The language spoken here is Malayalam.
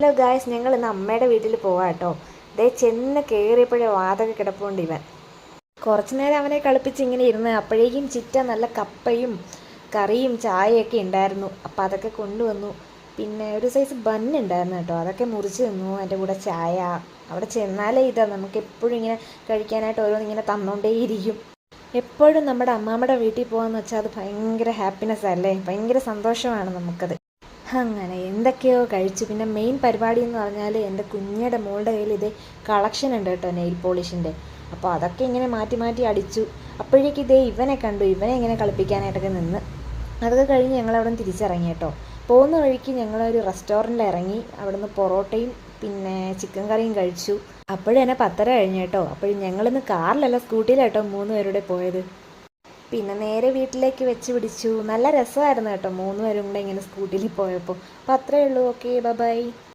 ഹലോ ഗായ്സ്, ഞങ്ങൾ ഇന്ന് അമ്മയുടെ വീട്ടിൽ പോവാം കേട്ടോ. ദേ ചെന്ന് കയറിയപ്പോഴേ വാതൊക്കെ കിടപ്പുണ്ട് ഇവൻ. കുറച്ചു നേരം അവനെ കളിപ്പിച്ച് ഇങ്ങനെ ഇരുന്ന് അപ്പോഴേക്കും ചിറ്റ നല്ല കപ്പയും കറിയും ചായയൊക്കെ ഉണ്ടായിരുന്നു. അപ്പം അതൊക്കെ കൊണ്ടുവന്നു. പിന്നെ ഒരു സൈസ് ബന്നുണ്ടായിരുന്നു കേട്ടോ, അതൊക്കെ മുറിച്ച് തന്നു. അതിൻ്റെ കൂടെ ചായ. അവിടെ ചെന്നാലേ ഇതാ നമുക്ക് എപ്പോഴും ഇങ്ങനെ കഴിക്കാനായിട്ട് ഓരോന്നിങ്ങനെ തന്നുകൊണ്ടേയിരിക്കും. എപ്പോഴും നമ്മുടെ അമ്മാമ്മയുടെ വീട്ടിൽ പോകാമെന്ന് വെച്ചാൽ അത് ഭയങ്കര ഹാപ്പിനെസ് അല്ലേ, ഭയങ്കര സന്തോഷമാണ് നമുക്കത്. അങ്ങനെ എന്തൊക്കെയോ കഴിച്ചു. പിന്നെ മെയിൻ പരിപാടി എന്ന് പറഞ്ഞാൽ എൻ്റെ കുഞ്ഞയുടെ മോളുടെ കയ്യിൽ ഇതേ കളക്ഷൻ ഉണ്ട് കേട്ടോ, നെയിൽ പോളിഷിൻ്റെ. അപ്പോൾ അതൊക്കെ ഇങ്ങനെ മാറ്റി മാറ്റി അടിച്ചു. അപ്പോഴേക്കും ഇതേ ഇവനെ കണ്ടു, ഇവനെ ഇങ്ങനെ കളിപ്പിക്കാനായിട്ടൊക്കെ നിന്ന്. അതൊക്കെ കഴിഞ്ഞ് ഞങ്ങൾ അവിടെ നിന്ന് തിരിച്ചിറങ്ങി കേട്ടോ. പോകുന്ന വഴിക്ക് ഞങ്ങളൊരു റെസ്റ്റോറൻറ്റിൽ ഇറങ്ങി. അവിടെ നിന്ന് പൊറോട്ടയും പിന്നെ ചിക്കൻ കറിയും കഴിച്ചു. അപ്പോഴും തന്നെ 10:30 കഴിഞ്ഞു കേട്ടോ. അപ്പോഴും ഞങ്ങളിന്ന് കാറിലല്ല സ്കൂട്ടിയിലാട്ടോ 3 പേരുടെ പോയത്. പിന്നെ നേരെ വീട്ടിലേക്ക് വെച്ച് പിടിച്ചു. നല്ല രസമായിരുന്നു കേട്ടോ 3 പേരും കൂടെ ഇങ്ങനെ സ്കൂട്ടിയിൽ പോയപ്പോൾ. അപ്പോൾ അത്രയേ ഉള്ളൂ. Okay, by.